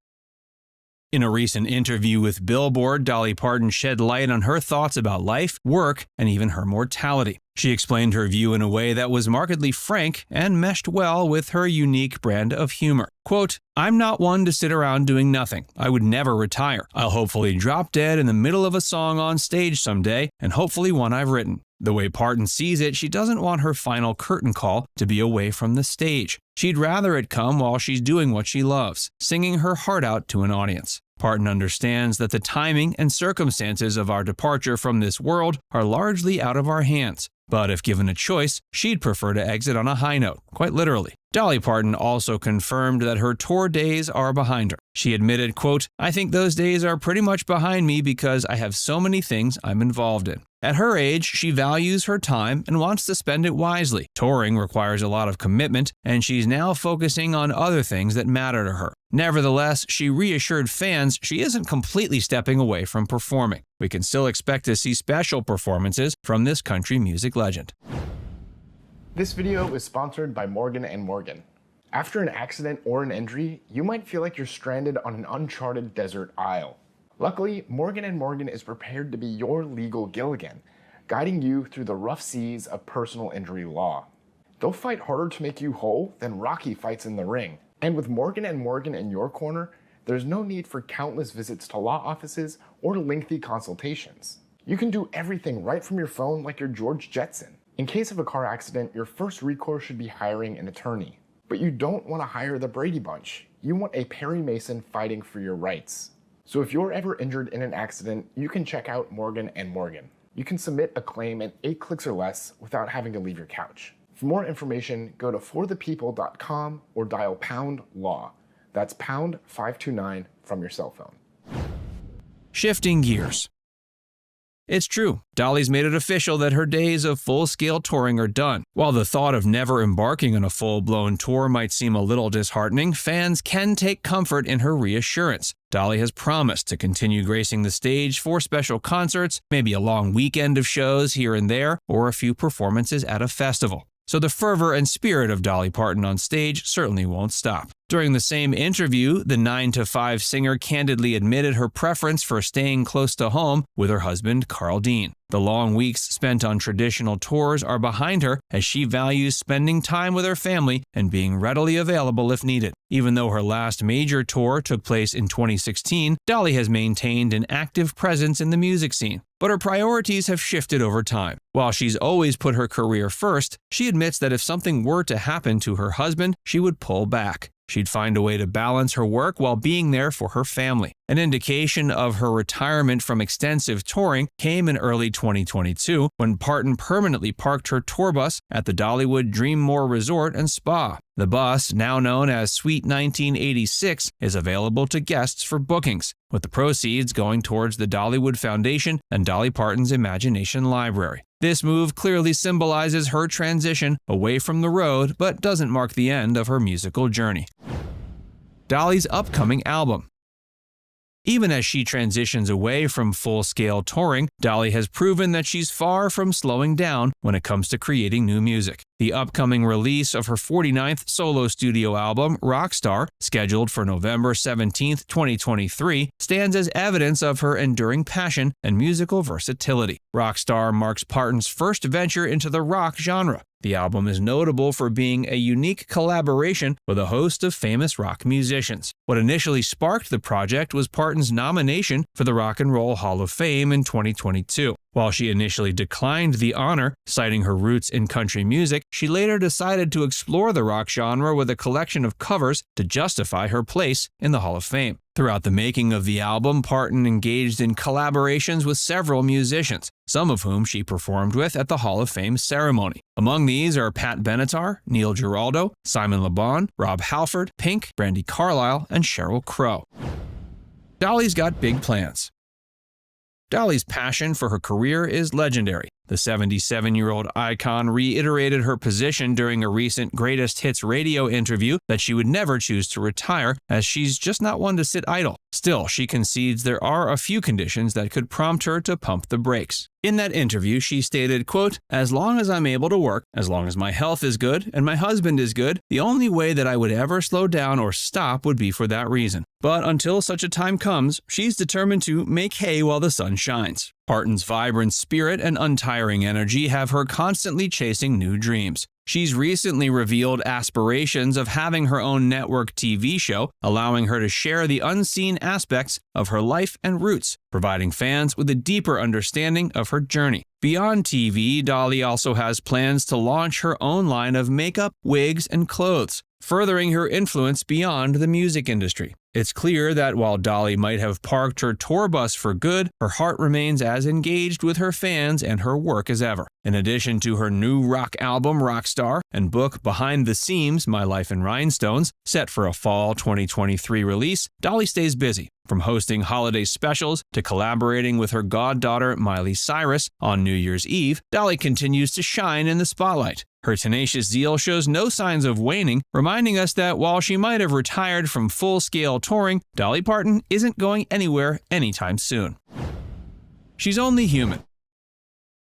In a recent interview with Billboard, Dolly Parton shed light on her thoughts about life, work, and even her mortality. She explained her view in a way that was markedly frank and meshed well with her unique brand of humor. Quote, "I'm not one to sit around doing nothing. I would never retire. I'll hopefully drop dead in the middle of a song on stage someday, and hopefully one I've written." The way Parton sees it, she doesn't want her final curtain call to be away from the stage. She'd rather it come while she's doing what she loves, singing her heart out to an audience. Parton understands that the timing and circumstances of our departure from this world are largely out of our hands. But if given a choice, she'd prefer to exit on a high note, quite literally. Dolly Parton also confirmed that her tour days are behind her. She admitted, quote, "I think those days are pretty much behind me because I have so many things I'm involved in." At her age, she values her time and wants to spend it wisely. Touring requires a lot of commitment, and she's now focusing on other things that matter to her. Nevertheless, she reassured fans she isn't completely stepping away from performing. We can still expect to see special performances from this country music legend. This video is sponsored by Morgan & Morgan. After an accident or an injury, you might feel like you're stranded on an uncharted desert isle. Luckily, Morgan & Morgan is prepared to be your legal Gilligan, guiding you through the rough seas of personal injury law. They'll fight harder to make you whole than Rocky fights in the ring. And with Morgan & Morgan in your corner, there's no need for countless visits to law offices or lengthy consultations. You can do everything right from your phone like you're George Jetson. In case of a car accident, your first recourse should be hiring an attorney. But you don't want to hire the Brady Bunch. You want a Perry Mason fighting for your rights. So if you're ever injured in an accident, you can check out Morgan & Morgan. You can submit a claim in 8 clicks or less without having to leave your couch. For more information, go to forthepeople.com or dial #law. That's pound 529 from your cell phone. Shifting gears. It's true, Dolly's made it official that her days of full-scale touring are done. While the thought of never embarking on a full-blown tour might seem a little disheartening, fans can take comfort in her reassurance. Dolly has promised to continue gracing the stage for special concerts, maybe a long weekend of shows here and there, or a few performances at a festival. So the fervor and spirit of Dolly Parton on stage certainly won't stop. During the same interview, the 9 to 5 singer candidly admitted her preference for staying close to home with her husband, Carl Dean. The long weeks spent on traditional tours are behind her as she values spending time with her family and being readily available if needed. Even though her last major tour took place in 2016, Dolly has maintained an active presence in the music scene. But her priorities have shifted over time. While she's always put her career first, she admits that if something were to happen to her husband, she would pull back. She'd find a way to balance her work while being there for her family. An indication of her retirement from extensive touring came in early 2022 when Parton permanently parked her tour bus at the Dollywood Dreammore Resort and Spa. The bus, now known as Suite 1986, is available to guests for bookings, with the proceeds going towards the Dollywood Foundation and Dolly Parton's Imagination Library. This move clearly symbolizes her transition away from the road, but doesn't mark the end of her musical journey. Dolly's upcoming album. Even as she transitions away from full-scale touring, Dolly has proven that she's far from slowing down when it comes to creating new music. The upcoming release of her 49th solo studio album, Rockstar, scheduled for November 17, 2023, stands as evidence of her enduring passion and musical versatility. Rockstar marks Parton's first venture into the rock genre. The album is notable for being a unique collaboration with a host of famous rock musicians. What initially sparked the project was Parton's nomination for the Rock and Roll Hall of Fame in 2022. While she initially declined the honor, citing her roots in country music, she later decided to explore the rock genre with a collection of covers to justify her place in the Hall of Fame. Throughout the making of the album, Parton engaged in collaborations with several musicians, some of whom she performed with at the Hall of Fame ceremony. Among these are Pat Benatar, Neil Giraldo, Simon Le Bon, Rob Halford, Pink, Brandi Carlile, and Sheryl Crow. Dolly's got big plans. Dolly's passion for her career is legendary. The 77-year-old icon reiterated her position during a recent Greatest Hits radio interview that she would never choose to retire, as she's just not one to sit idle. Still, she concedes there are a few conditions that could prompt her to pump the brakes. In that interview, she stated, quote, "As long as I'm able to work, as long as my health is good and my husband is good, the only way that I would ever slow down or stop would be for that reason. But until such a time comes, she's determined to make hay while the sun shines." Parton's vibrant spirit and untiring energy have her constantly chasing new dreams. She's recently revealed aspirations of having her own network TV show, allowing her to share the unseen aspects of her life and roots, providing fans with a deeper understanding of her journey. Beyond TV, Dolly also has plans to launch her own line of makeup, wigs, and clothes, furthering her influence beyond the music industry. It's clear that while Dolly might have parked her tour bus for good, her heart remains as engaged with her fans and her work as ever. In addition to her new rock album, Rockstar, and book Behind the Seams, My Life in Rhinestones, set for a fall 2023 release, Dolly stays busy. From hosting holiday specials to collaborating with her goddaughter Miley Cyrus on New Year's Eve, Dolly continues to shine in the spotlight. Her tenacious zeal shows no signs of waning, reminding us that while she might have retired from full-scale touring, Dolly Parton isn't going anywhere anytime soon. She's only human.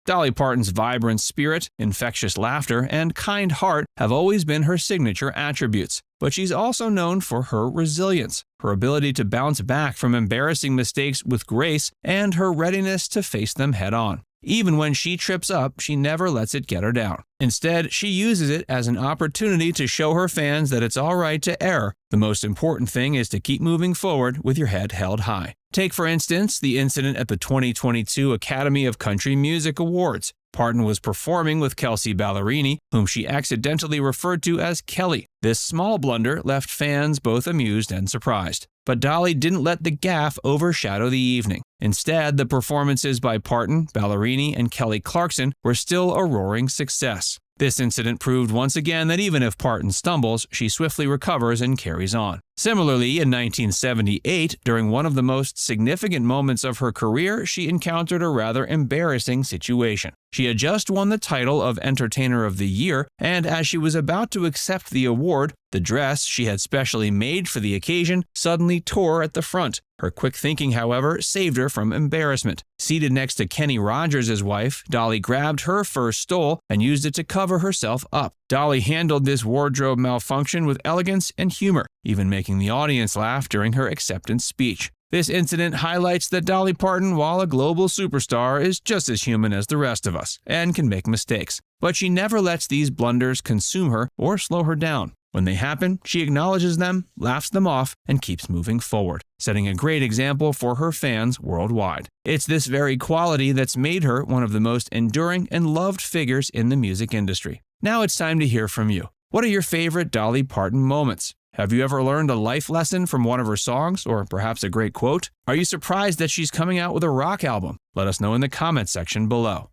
Dolly Parton's vibrant spirit, infectious laughter, and kind heart have always been her signature attributes. But she's also known for her resilience, her ability to bounce back from embarrassing mistakes with grace, and her readiness to face them head-on. Even when she trips up, she never lets it get her down. Instead, she uses it as an opportunity to show her fans that it's all right to err. The most important thing is to keep moving forward with your head held high. Take, for instance, the incident at the 2022 Academy of Country Music Awards. Parton was performing with Kelsea Ballerini, whom she accidentally referred to as Kelly. This small blunder left fans both amused and surprised. But Dolly didn't let the gaffe overshadow the evening. Instead, the performances by Parton, Ballerini, and Kelly Clarkson were still a roaring success. This incident proved once again that even if Parton stumbles, she swiftly recovers and carries on. Similarly, in 1978, during one of the most significant moments of her career, she encountered a rather embarrassing situation. She had just won the title of Entertainer of the Year, and as she was about to accept the award, the dress she had specially made for the occasion suddenly tore at the front. Her quick thinking, however, saved her from embarrassment. Seated next to Kenny Rogers' wife, Dolly grabbed her first stole and used it to cover herself up. Dolly handled this wardrobe malfunction with elegance and humor, even making the audience laugh during her acceptance speech. This incident highlights that Dolly Parton, while a global superstar, is just as human as the rest of us and can make mistakes. But she never lets these blunders consume her or slow her down. When they happen, she acknowledges them, laughs them off, and keeps moving forward, setting a great example for her fans worldwide. It's this very quality that's made her one of the most enduring and loved figures in the music industry. Now it's time to hear from you. What are your favorite Dolly Parton moments? Have you ever learned a life lesson from one of her songs, or perhaps a great quote? Are you surprised that she's coming out with a rock album? Let us know in the comments section below.